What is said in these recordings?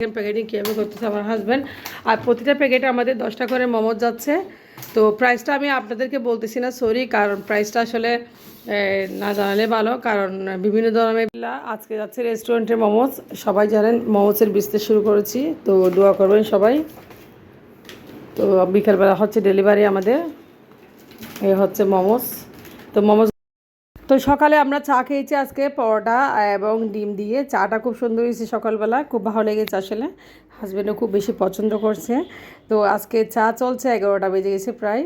Packeting কীভাবে করতেছে আমার হাজব্যান্ড। আর প্রতিটা প্যাকেটে আমাদের 10টা করে মোমোজ যাচ্ছে। তো প্রাইসটা আমি আপনাদেরকে বলতেছি না, সরি, কারণ প্রাইসটা আসলে না জানালে ভালো, কারণ বিভিন্ন ধরনের আজকে যাচ্ছে রেস্টুরেন্টের মোমোজ। সবাই জানেন মোমোজের বিজনেস শুরু করেছি, তো দোয়া করবেন সবাই। তো বিকালবেলা হচ্ছে ডেলিভারি আমাদের, এই হচ্ছে মোমোজ। তো মোমোজ তো সকালে আমরা চা খেয়েছি আজকে, পরোটা এবং ডিম দিয়ে। চাটা খুব সুন্দর হয়েছে সকালবেলা, খুব ভালো লেগেছে আসলে। হাজব্যান্ডও খুব বেশি পছন্দ করছে। তো আজকে চা চলছে, 11টা বেজে গেছে প্রায়।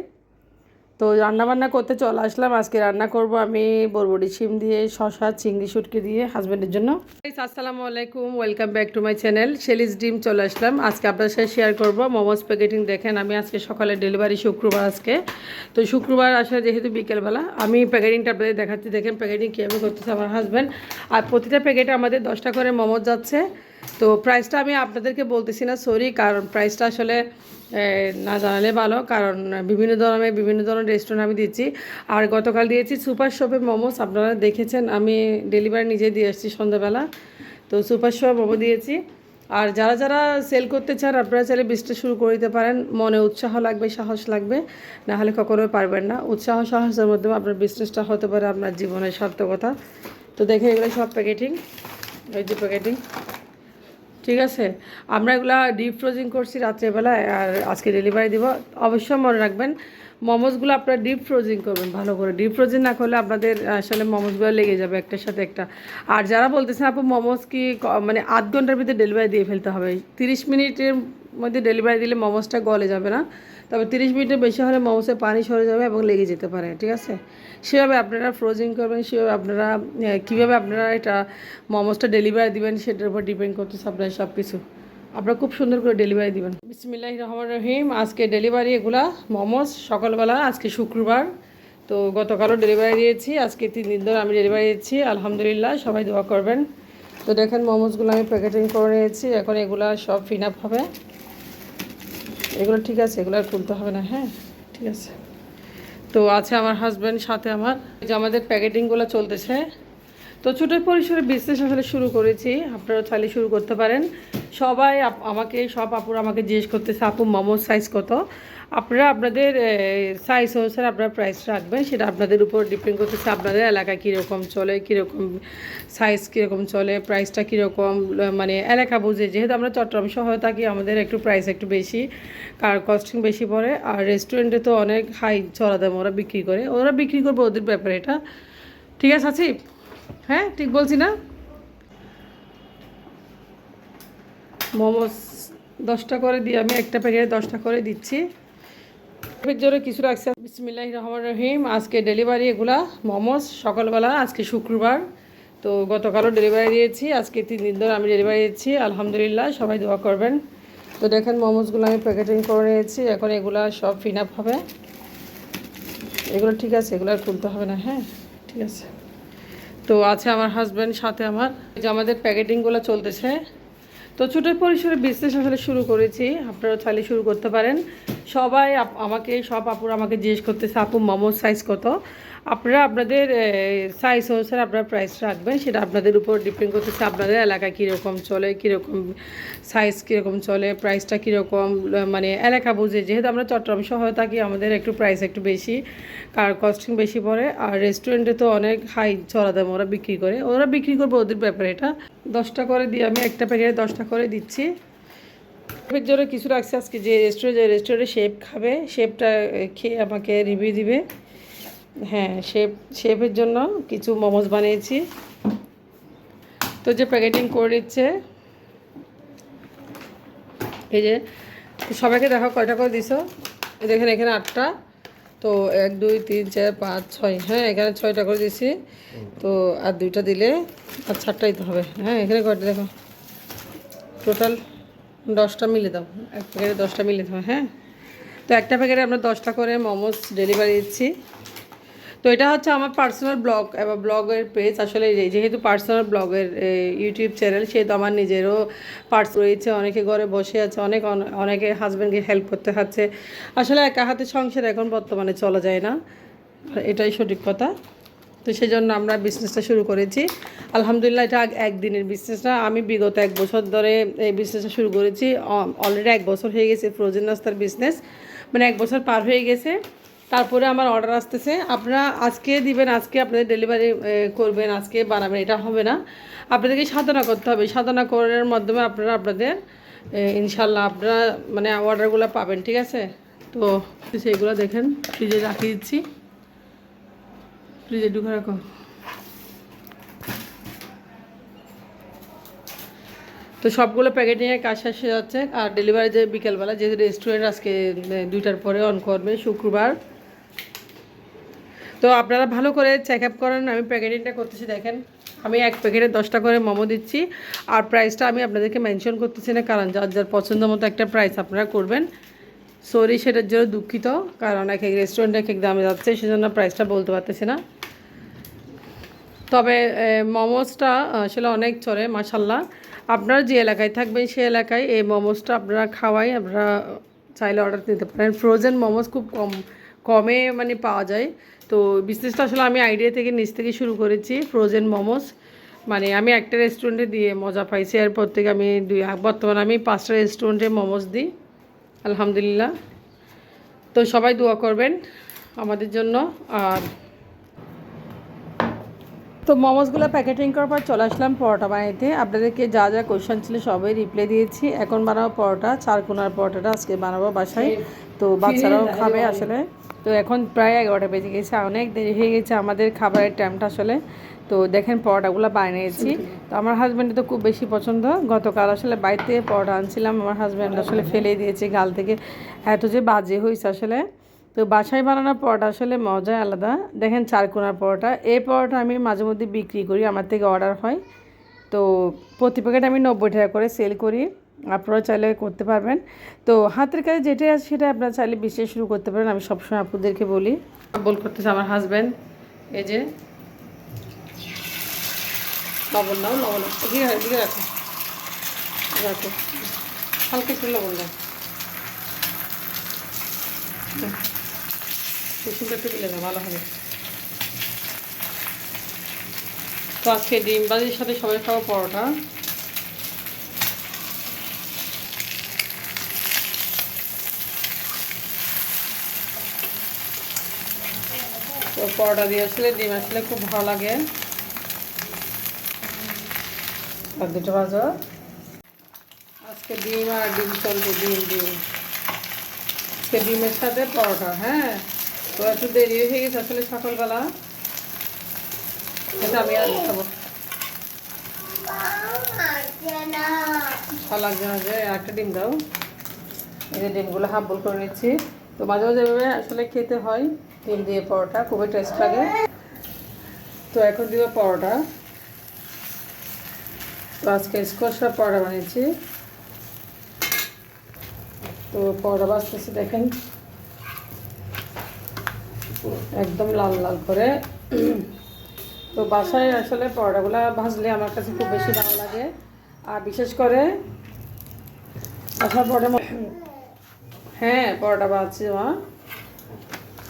তো রান্নাবান্না করতে চলে আসলাম। আজকে রান্না করব আমি বরবটি শিম দিয়ে, শসা, চিংড়ি শুটকি দিয়ে হাজব্যান্ডের জন্য। আসসালামু আলাইকুম, welcome back to my channel Shelley's ডিম। চলে আসলাম আজকে আপনার সাথে শেয়ার করব মোমোজ প্যাকেটিং। দেখেন আমি আজকে সকালে ডেলিভারি, শুক্রবার আজকে। তো শুক্রবার আসলে যেহেতু বিকেলবেলা আমি প্যাকেটিংটা আপনাদের দেখাচ্ছি। দেখেন প্যাকেটিং কীভাবে করতেছে আমার হাজব্যান্ড। আর প্রতিটা প্যাকেটে আমাদের 10টা করে মোমোজ যাচ্ছে। তো প্রাইসটা আমি আপনাদেরকে বলতেছি না, সরি, কারণ প্রাইসটা আসলে না জানালে ভালো, কারণ বিভিন্ন ধরনের রেস্টুরেন্ট আমি দিচ্ছি। আর গতকাল দিয়েছি সুপার শপে মোমোস, আপনারা দেখেছেন, আমি ডেলিভারি নিজে দিয়ে এসেছি সন্ধ্যাবেলা। তো সুপার শপে মোমো দিয়েছি। আর যারা যারা সেল করতে চান আপনারা চাইলে বিজনেস শুরু করে দিতে পারেন। মনে উৎসাহ লাগবে, সাহস লাগবে, না হলে কখনোই পারবেন না। উৎসাহ সাহসের মাধ্যমে আপনার বিজনেসটা হতে পারে আপনার জীবনের সার্থকতা। তো দেখে এগুলো সব প্যাকেটিং, এই যে প্যাকেটিং, ঠিক আছে। আমরা এগুলা ডিপ ফ্রোজিং করছি রাত্রেবেলায়, আর আজকে ডেলিভারি দিব। অবশ্যই মনে রাখবেন মোমোসগুলো আপনারা ডিপ ফ্রোজিং করবেন ভালো করে। ডিপ ফ্রোজিং না করলে আপনাদের আসলে মোমোসগুলো লেগে যাবে একটার সাথে একটা। আর যারা বলতেছেন আপু মোমোস কি মানে আধ ঘন্টার ভিতরে ডেলিভারি দিয়ে ফেলতে হবে, 30 মিনিটের মধ্যে ডেলিভারি দিলে মোমোসটা গলে যাবে না, তবে 30 মিনিটের বেশি হলে মোমোসে পানি সরে যাবে এবং লেগে যেতে পারে, ঠিক আছে। সেভাবে আপনারা ফ্রোজিং করবেন, সেভাবে আপনারা কীভাবে আপনারা এটা মোমোসটা ডেলিভারি দিবেন সেটার উপর ডিপেন্ড করতেছে আপনার সব কিছু। আপনারা খুব সুন্দর করে ডেলিভারি দিবেন। বিসমিল্লাহির রহমানির রহিম। আজকে ডেলিভারি এগুলা মোমোস সকালবেলা, আজকে শুক্রবার। তো গতকালও ডেলিভারি দিয়েছি, আজকে 3 দিন ধরে আমি ডেলিভারি দিচ্ছি, আলহামদুলিল্লাহ। সবাই দোয়া করবেন। তো দেখেন মোমোসগুলো আমি প্যাকেটিং করে নিয়েছি, এখন এগুলা সব ফিন আপ হবে। এগুলো ঠিক আছে, এগুলো আর খুলতে হবে না, হ্যাঁ ঠিক আছে। তো আছে আমার হাজব্যান্ড, সাথে আমার যে আমাদের প্যাকেটিংগুলো চলতেছে। তো ছোটো পরিসরে বিজনেস আসলে শুরু করেছি, আপনারা চাইলে শুরু করতে পারেন। সবাই সব আপুরা আমাকে জিজ্ঞেস করতেছে আপু মোমোর সাইজ কত। আপনারা আপনাদের সাইজ অনুসারে আপনারা প্রাইস রাখবেন, সেটা আপনাদের উপর ডিপেন্ড করতেছে আপনাদের এলাকা কীরকম চলে, কীরকম সাইজ কীরকম চলে, প্রাইসটা কীরকম, মানে এলাকা বুঝে। যেহেতু আমরা চট্টগ্রাম শহরে থাকি, আমাদের একটু প্রাইস একটু বেশি, কার কস্টিং বেশি পড়ে। আর রেস্টুরেন্টে তো অনেক হাই চড়া দাম ওরা বিক্রি করে, ওদের ব্যাপারে এটা, ঠিক আছে আসিফ? হ্যাঁ ঠিক বলছি না? মোমোস 10টা করে দিয়ে আমি একটা প্যাকেটে 10টা করে দিচ্ছি। জোরে কিছু রাখছে। বিসমিল্লাহির রহমানির রহিম। আজকে ডেলিভারি এগুলা মোমোস সকালবেলা, আজকে শুক্রবার। তো গতকালও ডেলিভারি দিয়েছি, আজকে 3 দিন ধরে আমি ডেলিভারি দিচ্ছি, আলহামদুলিল্লাহ। সবাই দোয়া করবেন। তো দেখেন মোমোসগুলো আমি প্যাকেটিং করে নিয়েছি, এখন এগুলা সব ফিন আপ হবে। এগুলো ঠিক আছে, এগুলো আর খুলতে হবে না, হ্যাঁ ঠিক আছে। তো আছে আমার হাজব্যান্ড, সাথে আমার যে আমাদের প্যাকেটিংগুলো চলতেছে। তো ছোটো পরিসরে বিজনেস আসলে শুরু করেছি, আপনারা চাইলে শুরু করতে পারেন। সবাই সব আপুরা আমাকে জিজ্ঞেস করতেছে আপু মোমোর সাইজ কত। আপনারা আপনাদের সাইজ অনুসারে আপনারা প্রাইস রাখবেন, সেটা আপনাদের উপর ডিপেন্ড করতেছে আপনাদের এলাকা কীরকম চলে, কীরকম সাইজ কীরকম চলে, প্রাইসটা কীরকম, মানে এলাকা বুঝে। যেহেতু আমরা চট্টগ্রাম শহরে থাকি, আমাদের একটু প্রাইস একটু বেশি, কার কস্টিং বেশি পড়ে। আর রেস্টুরেন্টে তো অনেক হাই চড়া দাম ওরা বিক্রি করে, ওদের ব্যাপারে এটা। 10টা করে দিয়ে আমি একটা প্যাকেটে 10টা করে দিচ্ছি। শেফের জন্য কিছু রাখছি আজকে, যে রেস্টুরেন্টে শেফ খাবে, শেফটা খেয়ে আমাকে রিভিউ দিবে। হ্যাঁ শেফের জন্য কিছু মোমোস বানিয়েছি। তো যে প্যাকেটিং করে দিচ্ছে, এই যে সবাইকে দেখো কয়টা করে দিছো, দেখেন এখানে 8টা। তো 1 2 3 4 5 6, হ্যাঁ এখানে 6টা করে দিছি। তো আর 2টা দিলে আর 4টাই তো হবে, হ্যাঁ এখানে কয়টা দেখো, টোটাল 10টা মিলে দাও, এক প্যাকেটে 10টা মিলে দাও, হ্যাঁ। তো একটা প্যাকেটে আমরা 10টা করে মোমোস ডেলিভারি দিচ্ছি। তো এটা হচ্ছে আমার পার্সোনাল ব্লগ এবং ব্লগের পেজ। আসলে যেহেতু পার্সোনাল ব্লগের ইউটিউব চ্যানেল, সেহেতু আমার নিজেরও পার্স রয়েছে। অনেকে ঘরে বসে আছে, অনেকে হাজব্যান্ডকে হেল্প করতে হচ্ছে। আসলে একা হাতে সংসার এখন বর্তমানে চলা যায় না, এটাই সঠিক কথা। তো সেই জন্য আমরা বিজনেসটা শুরু করেছি। আলহামদুলিল্লাহ এটা একদিনের বিজনেস না, আমি বিগত 1 বছর ধরে এই বিজনেসটা শুরু করেছি। অলরেডি 1 বছর হয়ে গেছে ফ্রোজেন নাস্তার বিজনেস, মানে 1 বছর পার হয়ে গেছে। তারপরে আমার অর্ডার আসতেছে, আপনারা আজকে দিবেন, আজকে আপনাদের ডেলিভারি করবেন, আজকে বানাবেন, এটা হবে না। আপনাদেরকে সাধনা করতে হবে, সাধনা করার মাধ্যমে আপনারা আপনাদের ইনশাল্লাহ আপনারা মানে অর্ডারগুলো পাবেন, ঠিক আছে। তো সেইগুলো দেখেন ফ্রিজে রাখিয়ে দিচ্ছি, ফ্রিজে ঢুকে রাখো। তো সবগুলো প্যাকেটিংয়ের কাজ শেষ হয়ে যাচ্ছে। আর ডেলিভারি যে বিকেলবেলা, যেহেতু রেস্টুরেন্ট আজকে 2টার পরে অন করবে, শুক্রবার। তো আপনারা ভালো করে চেক আপ করেন। আমি প্যাকেটিংটা করতেছি, দেখেন আমি 1 প্যাকেটে 10টা করে মোমো দিচ্ছি। আর প্রাইসটা আমি আপনাদেরকে মেনশন করতেছি না, কারণ যার যার পছন্দ মতো একটা প্রাইস আপনারা করবেন। সরি সেটার জন্য দুঃখিত, কারণ এক এক রেস্টুরেন্টে এক এক দামে যাচ্ছে, সেজন্য প্রাইসটা বলতে পারতেছি না। তবে মোমোসটা আসলে অনেক চলে মাশাল্লাহ। আপনারা যে এলাকায় থাকবেন সেই এলাকায় এই মোমোসটা আপনারা খাওয়াই, আপনারা চাইলে অর্ডার দিতে পারেন। ফ্রোজেন মোমোস খুব কমে মানে পাওয়া যায়। তো বিজনেসটা আসলে আমি আইডিয়া থেকে নিচ থেকে শুরু করেছি ফ্রোজেন মোমোস। মানে আমি একটা রেস্টুরেন্টে দিয়ে মজা পাইছি, এরপর থেকে আমি বর্তমানে আমি 5টা রেস্টুরেন্টে মোমোস দিই আলহামদুলিল্লাহ। তো সবাই দোয়া করবেন আমাদের জন্য। আর তো মোমোসগুলো প্যাকেটিং করার পর চলে আসলাম পরোটা বানাইতে। আপনাদেরকে যা যা কোয়েশ্চেন ছিল সবাই রিপ্লাই দিয়েছি। এখন বানাবো পরোটা, 4 কোণার পরোটাটা আজকে বানাবো বাসায়। তো বাচ্চারাও খাবে আসলে। তো এখন প্রায় 11টা বেজে গেছে, অনেক দেরি হয়ে গেছে আমাদের খাবারের টাইমটা আসলে। তো দেখেন পরোটাগুলো বানিয়েছি। তো আমার হাজব্যান্ডের তো খুব বেশি পছন্দ। গতকাল আসলে বাড়িতে পরোটা আনছিলাম, আমার হাজব্যান্ড আসলে ফেলে দিয়েছে গাল থেকে, এত যে বাজে হয়েছে আসলে। তো বাসায় বানানো পরোটা আসলে মজাই আলাদা। দেখেন 4 কোণার পরোটা, এই পরোটা আমি মাঝে মধ্যে বিক্রি করি, আমার থেকে অর্ডার হয়। তো প্রতি প্যাকেট আমি 90 টাকা করে সেল করি, আপনারা চাইলে করতে পারবেন। তো হাতের কাছে যেটাই আছে সেটা আপনারা চাইলে বিজনেস শুরু করতে পারেন, আমি সবসময় আপনাদেরকে বলি। বল করতেছে আমার হাজব্যান্ড, এই যে লবণ নাও, লবণ দিকে রাখো, রাখো হালকা একটু লবণ দাও, কুসুমটা একটু দিলে ভালো হবে। তো আজকে ডিম ভাজির সাথে সবাই খাবো পরোটা। তো পরোটা দিয়ে আসলে ডিম আসলে খুব ভালো লাগে। আর 2টা ভাজো, আজকে ডিম আর ডিম চলবে, ডিম ডিম আজকে ডিমের সাথে পরোটা। হ্যাঁ, তো একটু দেরি হয়ে গেছে আসলে সকালবেলা, এটা আমি আর খাবো ভালো লাগছে না। যে একটা ডিম দাও, এই যে ডিমগুলো হাফ বল করে নিচ্ছি। তো মাঝে মাঝে এভাবে আসলে খেতে হয় ডিম দিয়ে পরোটা, খুবই টেস্ট লাগে। তো এখন দিব পরোটা। তো আজকে স্কোয়াশটা পরোটা বানিয়েছি। তো পরোটা বাজতেছি দেখেন একদম লাল লাল করে। তো বাসায় আসলে পরোটাগুলো ভাজলে আমার কাছে খুব বেশি ভালো লাগে। আর বিশেষ করে আসার পরে, হ্যাঁ পরোটা বাজছি মা,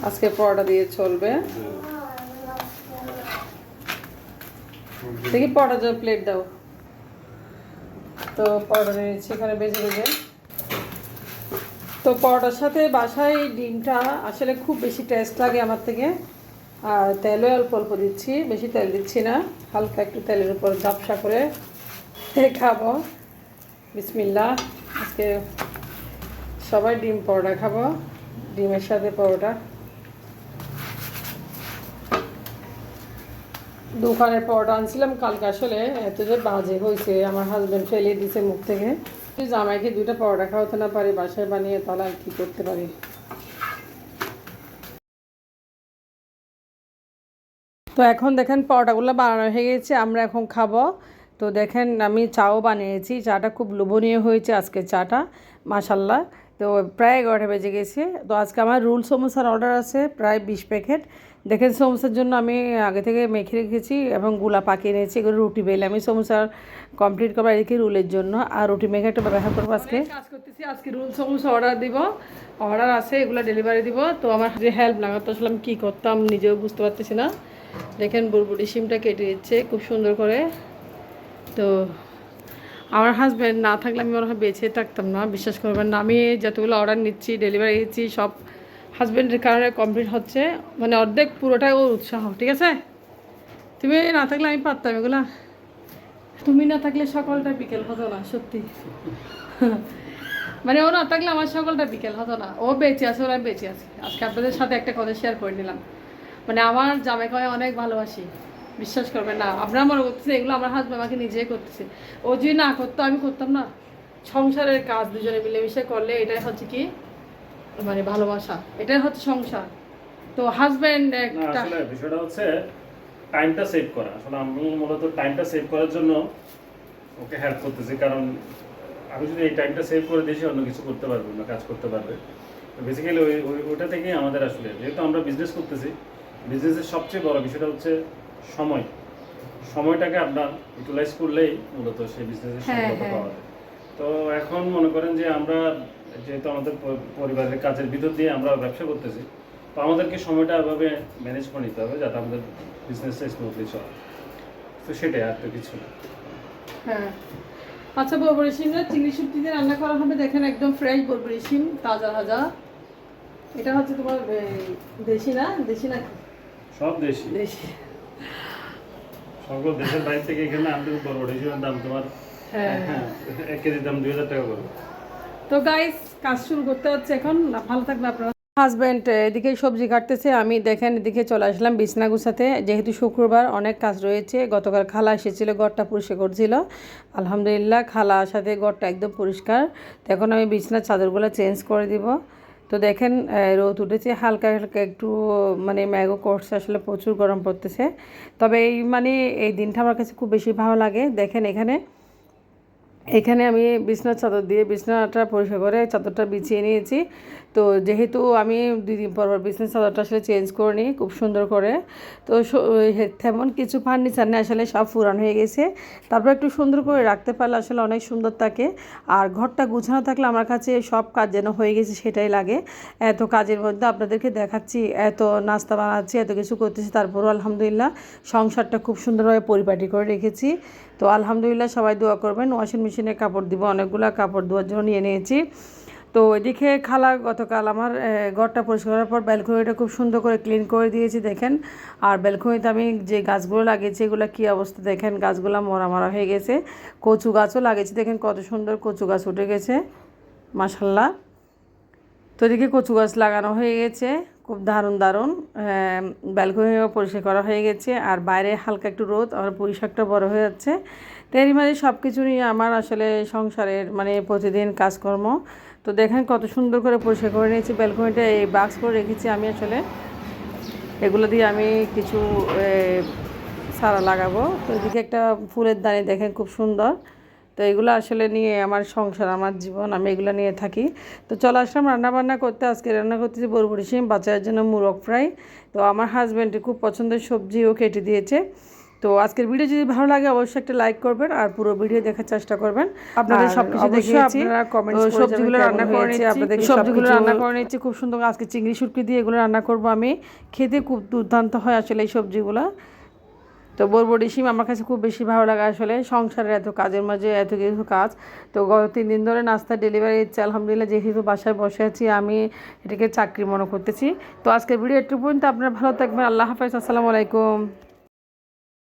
আজকে পরোটা দিয়ে চলবে। দেখি পরোটা যে প্লেট দাও। তো পরোটা নিয়েছি এখানে বেজে বেজে। তো পরোটার সাথে বাসায় ডিমটা আসলে খুব বেশি টেস্ট লাগে আমার থেকে। আর তেলও অল্প অল্প দিচ্ছি, বেশি তেল দিচ্ছি না, হালকা একটু তেলের উপর ঝাপসা করে খাবো। বিসমিল্লাহ, আজকে সবাই ডিম পরোটা খাবো, ডিমের সাথে পরোটা। দোকানের পরোটা আনছিলাম কালকে, আসলে এত যে বাজে হয়েছে, আমার হাজব্যান্ড ফেলে দিছে মুখ থেকে। জামাইকে 2টা পরোটা খাওয়াতে না পারি বাসায় বানিয়ে, তাহলে আর কি করতে পারি। তো এখন দেখেন পরোটাগুলো বানানো হয়ে গেছে, আমরা এখন খাবো। তো দেখেন আমি চাও বানিয়েছি, চাটা খুব লোভনীয় হয়েছে আজকে চাটা মাশাল্লাহ। তো প্রায় 11টা বেজে গেছে। তো আজকে আমার রোল সমোসার অর্ডার আছে প্রায় 20 প্যাকেট। দেখেন সমোসার জন্য আমি আগে থেকে মেখে রেখেছি এবং গুলা পাকিয়ে নিয়েছি, এগুলো রুটি বেলে আমি সমোসার কমপ্লিট করবার রেখে রোলের জন্য। আর রুটি মেখে একটা ব্যবহার করবো আজকে। কাজ করতেছি, আজকে রোল সমোসা অর্ডার দিব, অর্ডার আছে, এগুলো ডেলিভারি দিব। তো আমার যে হেল্প লাগতো আসলে আমি কী করতাম নিজেও বুঝতে পারতেছি না। দেখেন বুরবুরি শিমটা কেটে দিচ্ছে খুব সুন্দর করে। তো আমার হাজব্যান্ড না থাকলে আমি মনে হয় বেঁচে থাকতাম না, বিশ্বাস করবেন না। আমি যতগুলো অর্ডার নিচ্ছি, ডেলিভারি দিচ্ছি, সব হাজব্যান্ডের কারণে কমপ্লিট হচ্ছে, মানে অর্ধেক পুরোটাই ওর উৎসাহ। ঠিক আছে, তুমি না থাকলে আমি পারতাম এগুলা। তুমি না থাকলে সকালটা বিকেল হতো না, সত্যি। মানে ও না থাকলে আমার সকালটা বিকেল হতো না। ও বেঁচে আছে, ওরা বেঁচে আছে। আজকে আপনাদের সাথে একটা কথা শেয়ার করে নিলাম। মানে আমার জামাইকে আমি অনেক ভালোবাসি, বিশ্বাস করবেন না। আপনারা মনে করতেছে এগুলো আমার হাজব্যান্ড আমাকে নিজেই করতেছে। ও যদি না করতো আমি করতাম না। সংসারের কাজ দুজনে মিলেমিশে করলে এটাই হচ্ছে কি মানে ভালোবাসা, এটাই হচ্ছে সংসার। তো হাজব্যান্ড একটা আসলে বিষয়টা হচ্ছে টাইমটা সেভ করা। আসলে আমি মূলত টাইমটা সেভ করার জন্য ওকে হেল্প করতেছি, কারণ আমি যদি এই টাইমটা সেভ করে দিয়েছি অন্য কিছু করতে পারবো না, কাজ করতে পারবে। বেসিক্যালি ওইটা থেকেই আমাদের আসলে, যেহেতু আমরা বিজনেস করতেছি, বিজনেসের সবচেয়ে বড় বিষয়টা হচ্ছে সময়। সময়টাকে আপনার ইউটিলাইজ করলেই মূলত সেই বিজনেসের সফলতা পাওয়া যায়। তো এখন মনে করেন যে আমরা যেহেতু আমাদের পরিবারের কাজের ভিতর দিয়ে আমরা ব্যবসা করতেছি, তো আমাদেরকে সময়টা এভাবে ম্যানেজ করে নিতে হবে যাতে আমাদের বিজনেসটা স্মুথলি চলে। তো সেটাই, আর তো কিছু না। হ্যাঁ। আচ্ছা, বরবরি শিমটা চিংড়ি শুটকি দিয়ে রান্না করা হবে। দেখেন একদম ফ্রেশ বরবরি শিম, তাজা তাজা। এটা হচ্ছে তোমার দেশি না, দেশি না সব দেশি, দেশি। সকল দেশের বাইরে থেকে এখানে আনতে বড় হিসেবে দাম তোমার হ্যাঁ, 1 কেজির দাম 2000 টাকা করে। তো গাইস কাজ শুরু করতে হচ্ছে এখন। ভালো থাকবে আপনারা। হাজব্যান্ড এদিকে সবজি কাটতেছে, আমি দেখেন এদিকে চলে আসলাম বিছনা গুছাতে। যেহেতু শুক্রবার অনেক কাজ রয়েছে। গতকাল খালা এসেছিল, ঘরটা পরিষ্কার করছিল। আলহামদুলিল্লাহ খালা সাথে ঘরটা একদম পরিষ্কার। তো এখন আমি বিছনার চাদরগুলো চেঞ্জ করে দিব। তো দেখেন রোদ উঠেছে, হালকা হালকা একটু মানে ম্যাগো করছে, আসলে প্রচুর গরম পড়তেছে। তবে এই মানে এই দিনটা আমার কাছে খুব বেশি ভালো লাগে। দেখেন এখানে আমি বিছনার চাদর দিয়ে বিছনাটা পরিষ্কার করে চাদরটা বিছিয়ে নিয়েছি। তো যেহেতু আমি 2 দিন পর বিছনার চাদরটা আসলে চেঞ্জ করে নিই খুব সুন্দর করে। তো তেমন কিছু ফার্নিচার নেই, আসলে সব পুরান হয়ে গেছে। তারপর একটু সুন্দর করে রাখতে পারলে আসলে অনেক সুন্দর থাকে। আর ঘরটা গুছানো থাকলে আমার কাছে সব কাজ যেন হয়ে গেছে সেটাই লাগে। এত কাজের মধ্যে আপনাদেরকে দেখাচ্ছি, এত নাস্তা বানাচ্ছি, এত কিছু করতেছি, তারপরও আলহামদুলিল্লাহ সংসারটা খুব সুন্দরভাবে পরিপাটি করে রেখেছি। তো আলহামদুলিল্লাহ সবাই দোয়া করবেন। ওয়াশিং মেশিনে কাপড় দিব, অনেকগুলো কাপড় ধোয়ার জন্য নিয়ে নিয়েছি। তো এদিকে খালা গতকাল আমার ঘরটা পরিষ্কার করার পর ব্যালকনিটা খুব সুন্দর করে ক্লিন করে দিয়েছি দেখেন। আর ব্যালকনিতে আমি যে গাছগুলো লাগিয়েছি এগুলো কী অবস্থা দেখেন, গাছগুলো মরা মরা হয়ে গেছে। কচু গাছও লাগিয়েছি, দেখেন কত সুন্দর কচু গাছ উঠে গেছে মাশাল্লাহ। তো এদিকে কচু গাছ লাগানো হয়ে গেছে, খুব দারুণ দারুণ। ব্যালকনিও পরিষ্কার করা হয়ে গেছে। আর বাইরে হালকা একটু রোদ, আমার পুঁইশাকটা বড় হয়ে যাচ্ছে। তো এরই মাঝে সব কিছু নিয়ে আমার আসলে সংসারের মানে প্রতিদিন কাজকর্ম। তো দেখেন কত সুন্দর করে পরিষ্কার করে নিয়েছি ব্যালকনিটা, এই বাক্স করে রেখেছি আমি। আসলে এগুলো দিয়ে আমি কিছু চারা লাগাবো। তো এদিকে একটা ফুলের দানি দেখেন খুব সুন্দর। তো এগুলো আসলে নিয়ে আমার সংসার, আমার জীবন, আমি এগুলো নিয়ে থাকি। তো চলে আসলাম রান্নাবান্না করতে। আজকে রান্না করতেছি বরবরি শিম, বাচ্চাদের জন্য মুরগ ফ্রাই। তো আমার হাজব্যান্ডের খুব পছন্দের সবজিও কেটে দিয়েছে। তো আজকের ভিডিও যদি ভালো লাগে অবশ্যই একটা লাইক করবেন আর পুরো ভিডিও দেখার চেষ্টা করবেন। আপনাদের সবকিছু দেখিয়েছি, আপনারা কমেন্টস করে সবজিগুলো রান্না করে নিচ্ছি, আপনাদের সবজিগুলো রান্না করে নিচ্ছি খুব সুন্দর। আজকে চিংড়ি শুটকি দিয়ে এগুলো রান্না করব আমি। খেতে খুব দুর্দান্ত হয় আসলে এই সবজিগুলো। তো বরবরি শিম আমার কাছে খুব বেশি ভালো লাগে আসলে। সংসারের এত কাজের মাঝে এত কিছু কাজ। তো গত 3 দিন ধরে নাস্তা ডেলিভারি দিচ্ছে আলহামদুলিল্লাহ। যেহেতু বাসায় বসে আছি আমি এটাকে চাকরি মনে করতেছি। তো আজকের ভিডিও একটু পর্যন্ত, আপনারা ভালো থাকবেন। আল্লাহ হাফেজ, আসসালামু আলাইকুম।